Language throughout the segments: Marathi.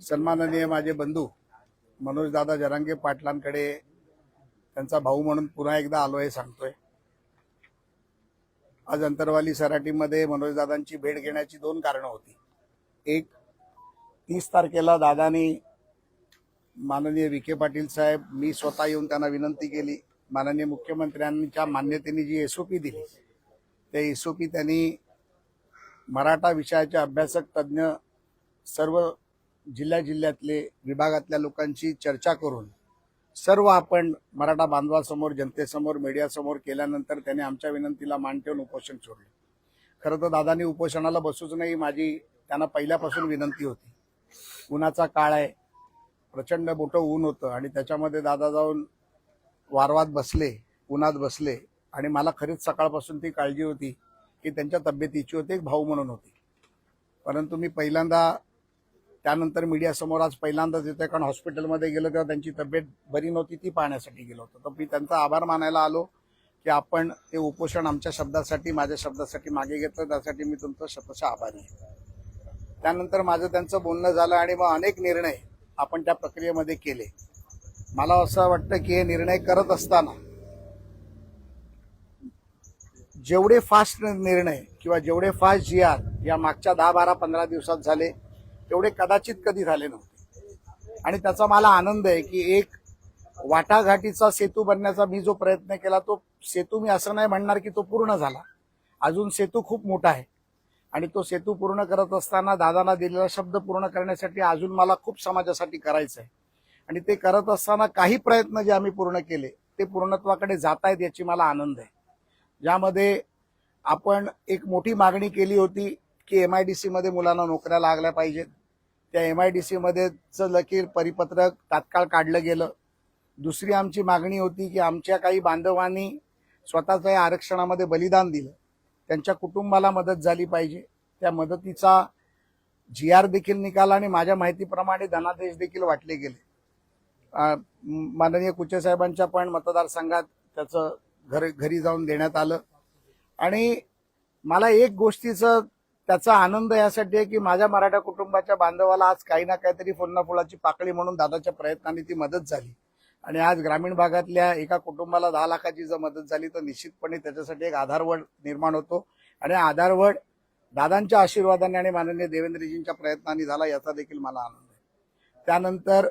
सन्माननीय माझे बंधू मनोजदादा जरांगे पाटलांकडे त्यांचा भाऊ म्हणून पुन्हा एकदा आलोय सांगतोय। आज अंतरवाली सराटीमध्ये मनोजदादांची भेट घेण्याची दोन कारणं होती। एक, 30 तारखेला दादानी माननीय विखे पाटील साहेब मी स्वतः येऊन त्यांना विनंती केली, माननीय मुख्यमंत्र्यांच्या मान्यतेने जी एसओपी दिली त्या एसओपी त्यांनी मराठा विषयाचे अभ्यासक तज्ञ सर्व जिल्ह्यातले विभागातल्या लोकांची चर्चा करून सर्व आपण मराठा बांधवासमोर जनतेसमोर मीडियासमोर केल्यानंतर त्याने आमच्या विनंतीला मान ठेवून उपोषण सोडले। खरं तर दादांनी उपोषणाला बसूच नाही, माझी त्यांना पहिल्यापासून विनंती होती। उन्हाचा काळ आहे, प्रचंड मोठं ऊन होतं आणि त्याच्यामध्ये दादा जाऊन वारवात बसले, उन्हात बसले आणि मला खरीच सकाळपासून ती काळजी होती की त्यांच्या तब्येतीची होती, एक भाऊ म्हणून होती। परंतु मी पहिल्यांदा त्यानंतर मीडियासमोर आज पहिल्यांदाच येतोय, कारण हॉस्पिटलमध्ये गेलो तेव्हा त्यांची तब्येत बरी नव्हती, ती पाहण्यासाठी गेलो होतो। तर मी त्यांचा आभार मानायला आलो की आपण ते उपोषण आमच्या शब्दासाठी माझ्या शब्दासाठी मागे घेतलं, त्यासाठी मी तुमचा शतशः आभारी आहे। त्यानंतर माझं त्यांचं बोलणं झालं आणि मग अनेक निर्णय आपण त्या प्रक्रियेमध्ये केले। मला असं वाटतं की हे निर्णय करत असताना जेवढे फास्ट निर्णय किंवा जेवढे फास्ट GR या मागच्या 10, 12, 15 दिवसात झाले तेवढे कदाचित कधी झाले नव्हते। आणि त्याचा मला आनंद आहे की एक वाटाघाटीचा सेतू बनण्याचा मी जो प्रयत्न केला तो सेतू मी असं नाही म्हणणार की तो पूर्ण झाला, अजून सेतू खूप मोठा आहे आणि तो सेतू पूर्ण करत असताना दादांना दिलेला शब्द पूर्ण करण्यासाठी अजून मला खूप समाजासाठी करायचं आहे। आणि ते करत असताना काही प्रयत्न जे आम्ही पूर्ण केले ते पूर्णत्वाकडे जात आहेत याची मला आनंद आहे। ज्यामध्ये आपण एक मोठी मागणी केली होती की MIDC मध्ये मुलांना नोकऱ्या लागल्या पाहिजेत, त्या MIDC मध्येचं लकीर परिपत्रक तात्काळ काढलं गेलं। दुसरी आमची मागणी होती की आमच्या काही बांधवांनी स्वतःच्या या आरक्षणामध्ये बलिदान दिलं, त्यांच्या कुटुंबाला मदत झाली पाहिजे, त्या मदतीचा GR देखील निघाला आणि माझ्या माहितीप्रमाणे धनादेश देखील वाटले गेले। माननीय कुचे साहेबांच्या पण मतदारसंघात त्याचं घरी जाऊन देण्यात आलं। आणि मला एक गोष्टीचं त्याचा आनंद यासाठी आहे की माझ्या मराठा कुटुंबाच्या बांधवाला आज काही ना काहीतरी फुलना फुलाची पाकळी म्हणून दादाच्या प्रयत्नांनी ती मदत झाली। आणि आज ग्रामीण भागातल्या एका कुटुंबाला 10 लाखाची जर मदत झाली तर निश्चितपणे त्याच्यासाठी एक आधारवड निर्माण होतो आणि आधारवड दादांच्या आशीर्वादाने आणि माननीय देवेंद्रजींच्या प्रयत्नांनी झाला, याचा देखील मला आनंद आहे। त्यानंतर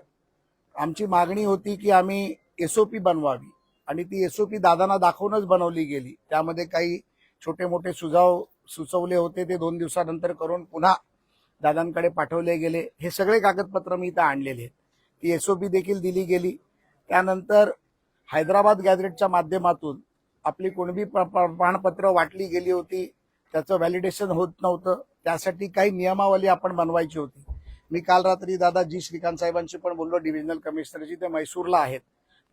आमची मागणी होती की आम्ही SOP बनवावी आणि ती SOP दादांना दाखवूनच बनवली गेली। त्यामध्ये काही छोटे मोठे सुझाव सुचवले होते, ते 2 दिवसानंतर करून पुन्हा दादांकडे पाठवले गेले। हे सगळे कागदपत्र मी इथं आणलेले आहेत, ती SOP देखील दिली गेली। त्यानंतर हैदराबाद गॅझेटच्या माध्यमातून आपली कुणबी प्रमाणपत्र वाटली गेली होती, त्याचं व्हॅलिडेशन होत नव्हतं, त्यासाठी काही नियमावली आपण बनवायची होती। मी काल रात्री दादा G श्रीकांत साहेबांशी पण बोललो, डिव्हिजनल कमिशनरची, ते मैसूरला आहेत,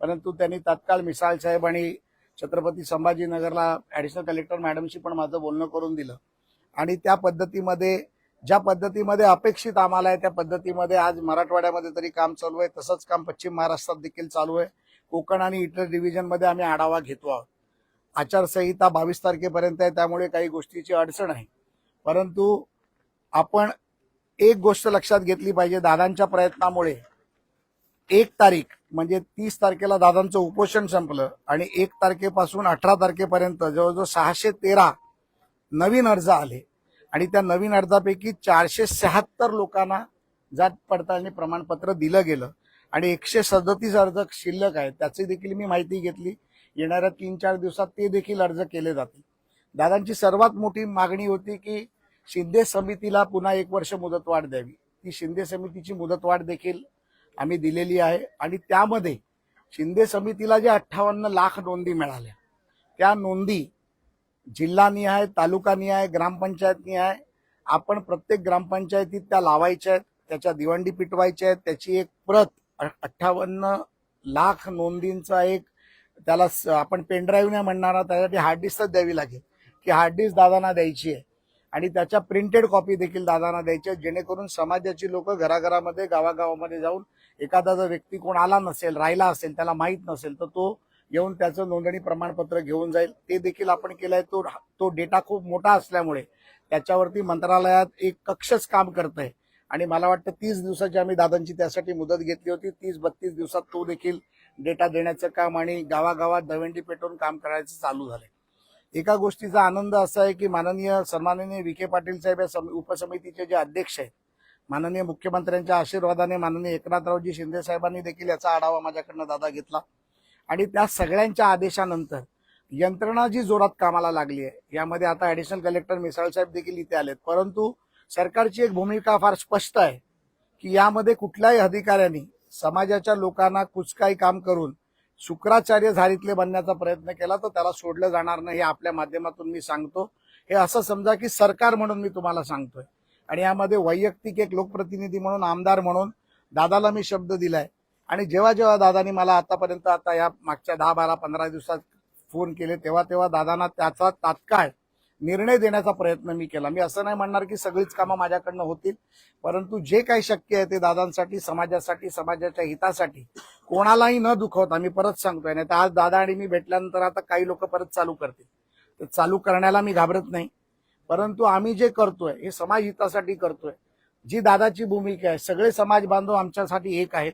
परंतु त्यांनी तात्काळ मिसाळ साहेब आणि छत्रपती संभाजीनगरला ऍडिशनल कलेक्टर मॅडमशी पण माझं बोलणं करून दिलं। आणि त्या पद्धतीमध्ये ज्या पद्धतीमध्ये अपेक्षित आम्हाला आहे त्या पद्धतीमध्ये आज मराठवाड्यामध्ये तरी काम चालू आहे, तसंच काम पश्चिम महाराष्ट्रात देखील चालू आहे। कोकण आणि इतर डिव्हिजनमध्ये आम्ही आढावा घेतो आहोत। आचारसंहिता 22 तारखेपर्यंत आहे, त्यामुळे काही गोष्टीची अडचण आहे, परंतु आपण एक गोष्ट लक्षात घेतली पाहिजे, दादांच्या प्रयत्नामुळे 1 तारीख म्हणजे 30 तारखेला दादांचं उपोषण संपलं आणि 1 तारखेपासून 18 तारखेपर्यंत जवळजवळ 613 नवीन अर्ज आले आणि त्या नवीन अर्जापैकी 476 लोकांना जात पडताळणी प्रमाणपत्र दिलं गेलं आणि 137 अर्ज शिल्लक आहेत, त्याची देखील मी माहिती घेतली। येणाऱ्या 3-4 दिवसात ते देखील अर्ज केले जातील। दादांची सर्वात मोठी मागणी होती की शिंदे समितीला पुन्हा 1 वर्ष मुदतवाढ द्यावी, ती शिंदे समितीची मुदतवाढ देखील आम्ही दिलेली आहे। आणि त्यामध्ये शिंदे समितीला जे 58 लाख नोंदी मिळाल्या, त्या नोंदी जिल्हानिहाय, तालुकानिहाय, ग्रामपंचायतनिहाय आपण प्रत्येक ग्रामपंचायतीत त्या लावायच्या आहेत, त्याच्या दिवंडी पिटवायच्या आहेत, त्याची एक प्रत 58 लाख नोंदींचा एक त्याला आपण पेनड्राईव्ह नाही म्हणणार, त्यासाठी हार्ड डिस्कच द्यावी लागेल, की हार्ड डिस्क दादांना द्यायची आहे आणि त्याच्या प्रिंटेड कॉपी देखील दादांना द्यायची आहे, जेणेकरून समाजाची लोक घराघरामध्ये गावागावामध्ये जाऊन एखादा जर व्यक्ती कोण आला नसेल, राहिला असेल, त्याला माहीत नसेल तर तो येऊन त्याचं नोंदणी प्रमाणपत्र घेऊन जाईल। ते देखील आपण केलंय। तो डेटा खूप मोठा असल्यामुळे त्याच्यावरती मंत्रालयात एक कक्षच काम करतंय आणि मला वाटतं 30 दिवसाची आम्ही दादांची त्यासाठी मुदत घेतली होती. 30-32 दिवसात तो देखील डेटा देण्याचं काम आणि गावागावात दवंडी पेटवून काम करायचं चालू झालंय. एका गोष्टीचा आनंद असा आहे की सन्माननीय विखे पाटील साहेब या उपसमितीचे जे अध्यक्ष आहेत, माननीय मुख्यमंत्र्यांच्या आशीर्वादाने माननीय एकनाथरावजी शिंदे साहेबांनी देखील याचा आढावा माझ्याकडनं दादा घेतला आणि त्या सगळ्यांच्या आदेशानंतर यंत्रणा जी जोरात कामाला लागली आहे. यामध्ये आता ऍडिशनल कलेक्टर मिसाळ साहेब देखील इथे आलेत, परंतु सरकारची एक भूमिका फार स्पष्ट आहे की यामध्ये कुठल्याही अधिकाऱ्यांनी समाजाच्या लोकांना कुचकाई काम करून शुक्राचार्य झारीतले बनण्याचा प्रयत्न केला तर त्याला सोडलं जाणार नाही. हे आपल्या माध्यमातून मी सांगतो. हे असं समजा की सरकार म्हणून मी तुम्हाला सांगतोय आणि यामध्ये वैयक्तिक एक लोकप्रतिनिधी म्हणून, आमदार म्हणून दादाला मी शब्द दिलाय आणि जेव्हा जेव्हा दादानी मला आतापर्यंत आता या मागच्या 10, 12, 15 दिवसात फोन केले तेव्हा दादांना त्याचा तात्काळ निर्णय देण्याचा प्रयत्न मी केला. मी असं नाही म्हणणार की सगळीच कामं माझ्याकडनं होतील, परंतु जे काही शक्य आहे ते दादांसाठी, समाजासाठी, समाजाच्या हितासाठी कोणालाही न दुखवता मी परत सांगतोय. नाही तर आज दादा आणि मी भेटल्यानंतर आता काही लोक परत चालू करतील. ते चालू करण्याला मी घाबरत नाही, परंतु आम्ही जे करतोय हे समाज हितासाठी करतोय. जी दादाची भूमिका आहे, सगळे समाज बांधव आमच्यासाठी एक आहेत.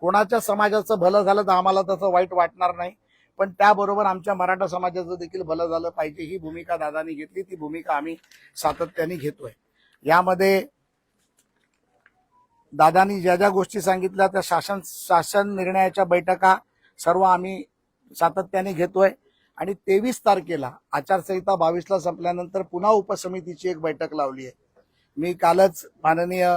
कोणाच्या समाजाचं भलं झालं तर आम्हाला तसं वाईट वाटणार नाही, पण त्याबरोबर आमच्या मराठा समाजाचं देखील भलं झालं पाहिजे ही भूमिका दादांनी घेतली. ती भूमिका आम्ही सातत्याने घेतोय. यामध्ये दादांनी ज्या ज्या गोष्टी सांगितल्या त्या शासन निर्णयाच्या बैठका सर्व आम्ही सातत्याने घेतोय आणि 23 तारखेला आचारसंहिता 22ला संपल्यानंतर पुन्हा उपसमितीची एक बैठक लावली आहे. मी कालच माननीय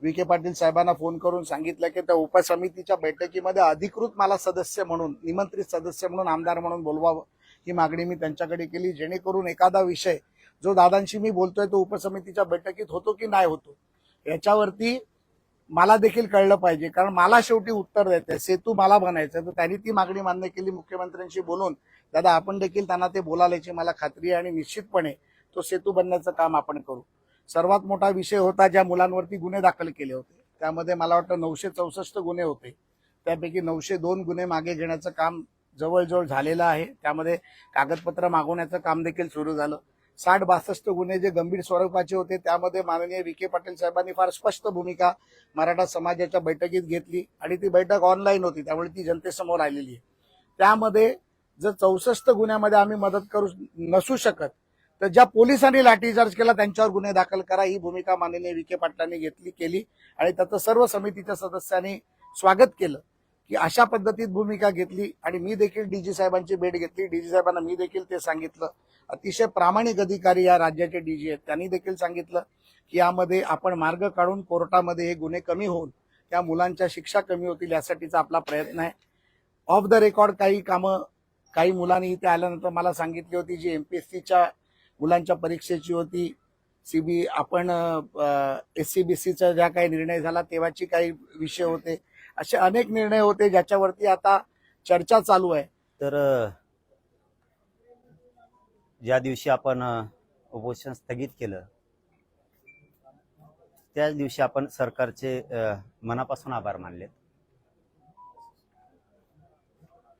विखे पाटील साहेबांना फोन करून सांगितलं की त्या उपसमितीच्या बैठकीमध्ये अधिकृत मला सदस्य म्हणून, निमंत्रित सदस्य म्हणून, आमदार म्हणून बोलवावं ही मागणी मी त्यांच्याकडे केली, जेणेकरून एखादा विषय जो दादांशी मी बोलतोय तो उपसमितीच्या बैठकीत होतो की नाही होतो याच्यावरती मला देखील कळलं पाहिजे. कारण मला शेवटी उत्तर द्यायचंय, सेतू मला बनायचं. तर त्यांनी ती मागणी मान्य केली. मुख्यमंत्र्यांशी बोलून दादा आपण देखील त्यांना ते बोलायची मला खात्री आहे आणि निश्चितपणे तो सेतू बनण्याचं काम आपण करू. सर्वात मोठा विषय होता ज्या मुलांवरती गुन्हे दाखल केले होते, त्यामध्ये मला वाटतं 964 गुन्हे होते. त्यापैकी 902 गुन्हे मागे घेण्याचं काम जवळजवळ झालेलं आहे. त्यामध्ये कागदपत्र मागवण्याचं काम देखील सुरू झालं. 60-62 गुन्हे जे गंभीर स्वरूपाचे होते त्यामध्ये माननीय विखे पाटील साहेबांनी फार स्पष्ट भूमिका मराठा समाजाच्या बैठकीत घेतली आणि ती बैठक ऑनलाईन होती, त्यामुळे ती जनतेसमोर आलेली आहे. त्यामध्ये जर 64 गुन्ह्यामध्ये आम्ही मदत करू नसू शकत तर ज्या पोलिसांनी लाठीचार्ज केला त्यांच्यावर गुन्हे दाखल करा, ही भूमिका माननीय विखे पाटलांनी केली आणि त्याचं सर्व समितीच्या सदस्यांनी स्वागत केलं की अशा पद्धतीत भूमिका घेतली. आणि मी देखील डीजी साहेबांची भेट घेतली. डीजी साहेबांना मी देखील ते सांगितलं. अतिशय प्रामाणिक अधिकारी या राज्याचे डीजी आहेत, त्यांनी देखील सांगितलं की यामध्ये आपण मार्ग काढून कोर्टामध्ये हे गुन्हे कमी होऊन त्या मुलांच्या शिक्षा कमी होतील यासाठीचा आपला प्रयत्न आहे. ऑफ द रेकॉर्ड काही कामं काही मुलांनी इथे आल्यानंतर मला सांगितली होती, जी एमपीएससीच्या मुलांच्या परीक्षेची होती, आपण SCBCचा ज्या काही निर्णय झाला तेव्हाची काही विषय होते, असे अनेक निर्णय होते ज्याच्यावरती आता चर्चा चालू आहे. तर ज्या दिवशी आपण उपोषण स्थगित केलं त्याच दिवशी आपण सरकारचे मनापासून आभार मानलेत.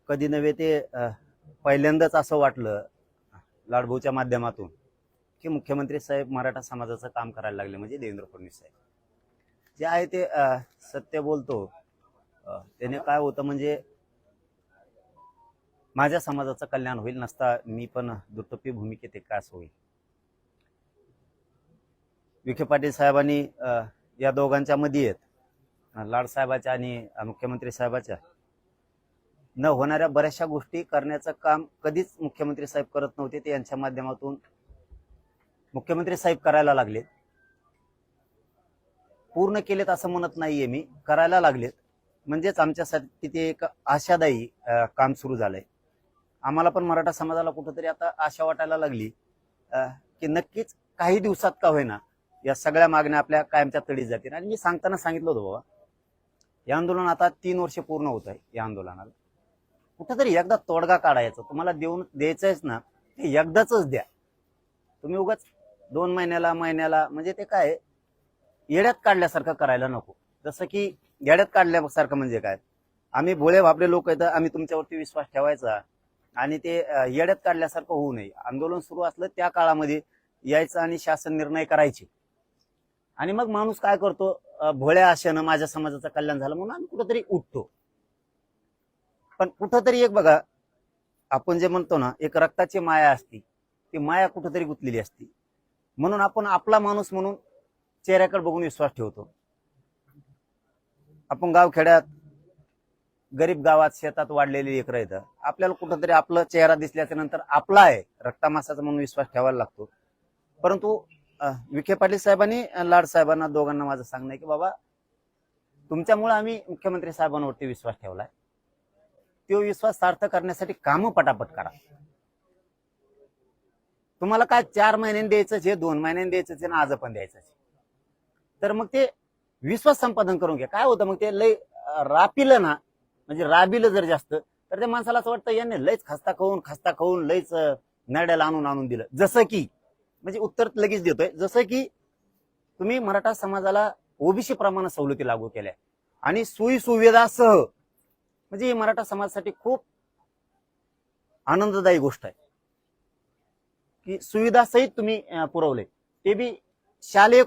कधी नव्हे ते पहिल्यांदाच असं वाटलं लाडभाऊच्या माध्यमातून की मुख्यमंत्री साहेब मराठा समाजाचं काम करायला लागले, म्हणजे देवेंद्र फडणवीस साहेब जे आहे ते सत्य बोलतो. त्याने काय होतं म्हणजे माझ्या समाजाचं कल्याण होईल, नसता मी पण दुटप्पी भूमिकेत आहे का असं होईल. विखे पाटील साहेबांनी या दोघांच्या मध्ये आहेत, लाड साहेबाच्या आणि मुख्यमंत्री साहेबाच्या, न होणाऱ्या बऱ्याचशा गोष्टी करण्याचं काम कधीच मुख्यमंत्री साहेब करत नव्हते. ते यांच्या माध्यमातून मुख्यमंत्री साहेब करायला लागलेत. पूर्ण केलेत असं म्हणत नाहीये मी, करायला लागलेत. म्हणजेच आमच्यासाठी ते एक आशादायी काम सुरू झालंय. आम्हाला पण मराठा समाजाला कुठंतरी आता आशा वाटायला लागली की नक्कीच काही दिवसात का होईना या सगळ्या मागण्या आपल्या कायमच्या तडीत जातील. आणि मी सांगताना सांगितलं होतं बाबा, या आंदोलन आता 3 वर्ष पूर्ण होत आहे. या आंदोलनाला कुठंतरी एकदा तोडगा काढायचा. तुम्हाला द्यायचंयच ना, ते एकदाच द्या. तुम्ही उगाच 2 महिन्याला म्हणजे ते काय येड्यात काढल्यासारखं करायला नको. जसं की येड्यात काढल्यासारखं म्हणजे काय, आम्ही भोळे भाबडे लोक आहेत, आम्ही तुमच्यावरती विश्वास ठेवायचा आणि ते येड्यात काढल्यासारखं होऊ नये. आंदोलन सुरू असलं त्या काळामध्ये यायचं आणि शासन निर्णय करायचे. आणि मग माणूस काय करतो, भोळ्या आशेनं माझ्या समाजाचं कल्याण झालं म्हणून आम्ही कुठंतरी उठतो. पण कुठंतरी एक बघा, आपण जे म्हणतो ना, एक रक्ताची माया असती, ती माया कुठंतरी गुंतलेली असती. म्हणून आपण आपला माणूस म्हणून चेहऱ्याकडे बघून विश्वास ठेवतो. आपण गावखेड्यात गरीब गावात शेतात वाढलेली लेकरं येतं, आपल्याला कुठंतरी आपला चेहरा दिसल्याच्या नंतर आपला आहे रक्तामासाचा म्हणून विश्वास ठेवायला लागतो. परंतु विखे पाटील साहेबांनी, लाड साहेबांना, दोघांना माझं सांगणं आहे की बाबा, तुमच्यामुळे आम्ही मुख्यमंत्री साहेबांवरती विश्वास ठेवलाय. तो विश्वास सार्थ करण्यासाठी कामं पटापट करा. तुम्हाला काय 4 महिन्यांनी द्यायचं आहे, 2 महिन्यांनी द्यायचं आहे ना, आज पण द्यायचं आहे, तर मग ते विश्वास संपादन करून घ्या. काय होतं मग ते लय रापिलं ना, म्हणजे राबिलं जर जास्त, तर त्या माणसाला असं वाटतं यांनी लयच खस्ता खाऊन लयच नरड्याला आणून दिलं. जसं की, म्हणजे उत्तर लगेच देतोय, जसं की तुम्ही मराठा समाजाला ओबीसी प्रमाणे सवलती लागू केल्या आणि सोयी सुविधासह, म्हणजे ही मराठा समाजासाठी खूप आनंददायी गोष्ट आहे की सुविधा सहित तुम्ही पुरवले. ते बी शालेय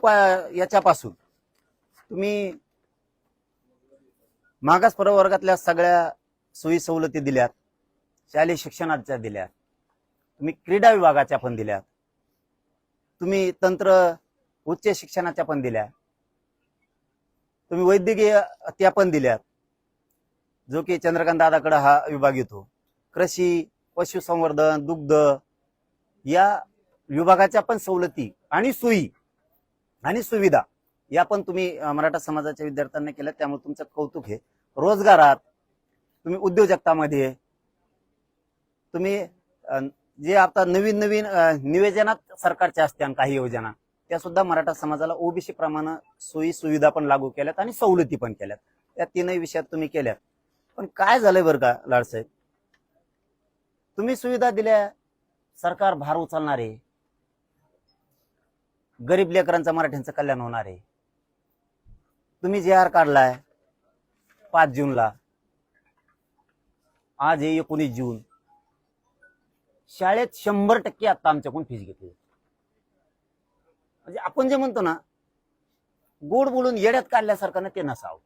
याच्यापासून तुम्ही मागास प्रवर्गातल्या सगळ्या सोयी सवलती दिल्यात, शालेय शिक्षणाच्या दिल्यात, तुम्ही क्रीडा विभागाच्या पण दिल्यात, तुम्ही तंत्र उच्च शिक्षणाच्या पण दिल्या, तुम्ही वैद्यकीय त्या पण दिल्यात, जो की चंद्रकांत दादाकडे हा विभाग येतो. कृषी, पशुसंवर्धन, दुग्ध या विभागाच्या पण सवलती आणि सोयी आणि सुविधा या पण तुम्ही मराठा समाजाच्या विद्यार्थ्यांना केल्या. त्यामुळे तुमचं कौतुक आहे. रोजगारात, तुम्ही उद्योजकतामध्ये, तुम्ही जे आता नवीन निवेदनात सरकारच्या असत्या काही योजना, त्या सुद्धा मराठा समाजाला ओबीसी प्रमाणे सोयी सुविधा पण लागू केल्यात आणि सवलती पण केल्यात. त्या 3 विषयात तुम्ही केल्यात. पण काय झालंय बरं का लाडसाहेब, तुम्ही सुविधा दिल्या, सरकार भार उचलणार आहे, गरीब लेकरांचं मराठ्यांचं कल्याण होणार आहे. तुम्ही जे आर काढलाय 5 जूनला, आज आहे 19 जून, शाळेत 100% आता आमच्याकडून फीस घेतली. म्हणजे आपण जे म्हणतो ना, गोड बोलून येड्यात काढल्यासारखं ना, ते नसावं.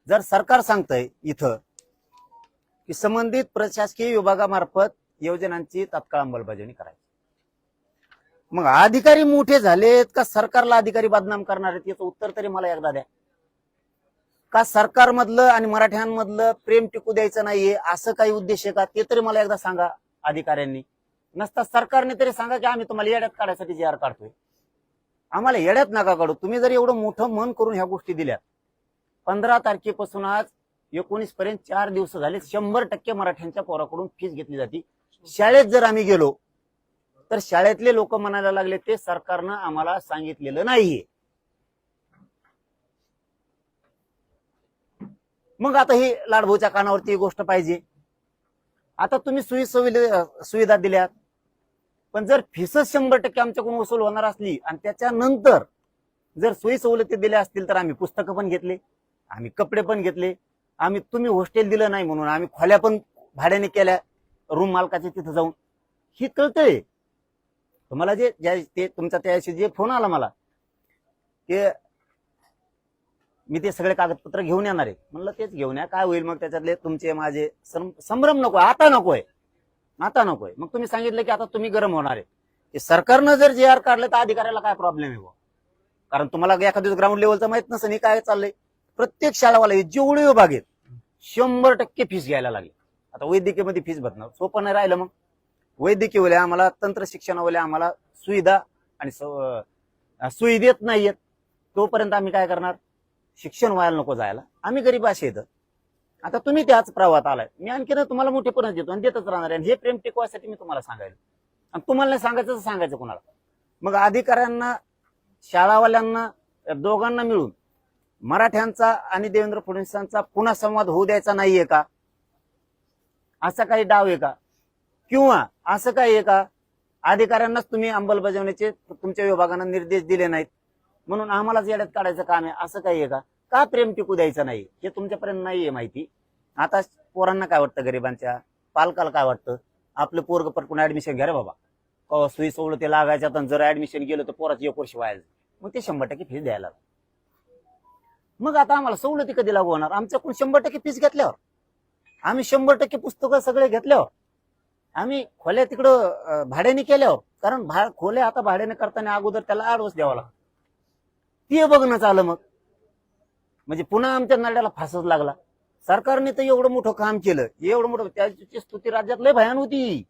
जर सरकार सांगतंय इथं की संबंधित प्रशासकीय विभागामार्फत योजनांची तात्काळ अंमलबजावणी करायची, मग अधिकारी मोठे झालेत का सरकारला अधिकारी बदनाम करणार आहेत, याचं उत्तर तरी मला एकदा द्या. का सरकारमधलं आणि मराठ्यांमधलं प्रेम टिकू द्यायचं नाहीये, असं काही उद्देश आहे का, ते तरी मला एकदा सांगा अधिकाऱ्यांनी. नसता सरकारने तरी सांगा की आम्ही तुम्हाला येड्यात काढायसाठी जे आर काढतोय. आम्हाला येड्यात नका काढू. तुम्ही जर एवढं मोठं मन करून ह्या गोष्टी दिल्यात, 15 तारखेपासून आज 19 पर्यंत 4 दिवस झाले, 100% मराठ्यांच्या पोराकडून फीस घेतली जाते. शाळेत जर आम्ही गेलो तर शाळेतले लोक म्हणायला लागले ते सरकारनं आम्हाला सांगितलेलं नाहीये. मग आता ही लाडभाऊच्या कानावरती ही गोष्ट पाहिजे. आता तुम्ही सुविधा दिल्यात, पण जर फीसच 100% आमच्याकडून वसूल होणार असली आणि त्याच्यानंतर जर सोयी सवलती दिल्या असतील, तर आम्ही पुस्तकं पण घेतले, आम्ही कपडे पण घेतले, आम्ही तुम्ही हॉस्टेल दिलं नाही म्हणून आम्ही खोल्या पण भाड्याने केल्या रूम मालकाच्या तिथं जाऊन. ही कळतंय तुम्हाला. ते तुमचा त्याशी जे फोन आला मला की मी ते सगळे कागदपत्र घेऊन येणार आहे, म्हणलं तेच घेऊन या, काय होईल मग त्याच्यातले तुमचे माझे संभ्रम नकोय, आता नकोय. मग तुम्ही सांगितलं की आता तुम्ही गरम होणार आहे. सरकारनं जर जे आर काढलं तर अधिकाऱ्याला काय प्रॉब्लेम आहे? कारण तुम्हाला एखाद्या ग्राउंड लेवलचं माहित नसेल काय चाललंय. प्रत्येक शाळावाला जेवढे विभाग आहेत 100% फीस घ्यायला लागले. आता वैद्यकीयमध्ये फीस भरणार सोपं नाही राहिलं. मग वैद्यकीय आम्हाला, तंत्र शिक्षणावाले आम्हाला सुविधा आणि सोयी देत नाहीयेत, तोपर्यंत आम्ही काय करणार? शिक्षण व्हायला नको जायला. आम्ही गरीब असे येतं. आता तुम्ही त्याच प्रवाहात आलाय, मी आणखी तुम्हाला मोठेपणच देतो आणि देतच राहणार आहे. हे प्रेम टिकवायसाठी मी तुम्हाला सांगायला, आणि तुम्हाला नाही सांगायचं तर सांगायचं कोणाला? मग अधिकाऱ्यांना, शाळावाल्यांना, दोघांना मिळून मराठ्यांचा आणि देवेंद्र फडणवीसांचा पुन्हा संवाद होऊ द्यायचा नाहीये का? असा काही डाव आहे का? किंवा असं काही आहे का अधिकाऱ्यांनाच तुम्ही अंमलबजावणीचे तुमच्या विभागांना निर्देश दिले नाहीत म्हणून आम्हालाच येड्यात काढायचं काम आहे, असं काही आहे का? का प्रेम टिकू द्यायचं नाही हे तुमच्यापर्यंत नाहीये माहिती. आता पोरांना काय वाटतं, गरिबांच्या पालकाला काय वाटतं, आपलं पोरग पटकून ऍडमिशन घ्या रे बाबा, सोयी सवलती लागायच्या, तर जर ऍडमिशन गेलं तर पोराचं 1 वर्ष व्हायचं. मग ते 100% फीस द्यायला लागले. मग आता आम्हाला सवलती कधी लागू होणार? आमच्याकडून 100% फीस घेतल्यावर, आम्ही 100% पुस्तकं सगळे घेतल्यावर, आम्ही खोल्या तिकडं भाड्याने केल्यावर, कारण खोल्या आता भाड्याने करताना अगोदर त्याला ऍडव्हान्स द्यावा लागतो, ते बघणं चालं. मग म्हणजे पुन्हा आमच्या नरड्याला फासच लागला. सरकारने तर एवढं मोठं काम केलं, एवढं मोठं, त्याची स्तुती राज्यात लय भयान होती.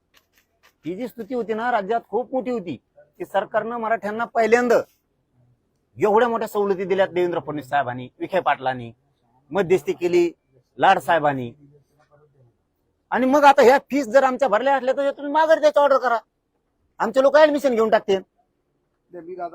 ही जी स्तुती होती ना राज्यात खूप मोठी होती की सरकारनं मराठ्यांना पहिल्यांदा एवढ्या मोठ्या सवलती दिल्यात. देवेंद्र फडणवीस साहेबांनी, विखे पाटलांनी मध्यस्थी केली, लाड साहेबांनी. आणि मग आता ह्या फीस जर आमच्या भरल्या असल्या तर तुम्ही माघारी त्याची ऑर्डर करा, आमचे लोक ऍडमिशन घेऊन टाकतील.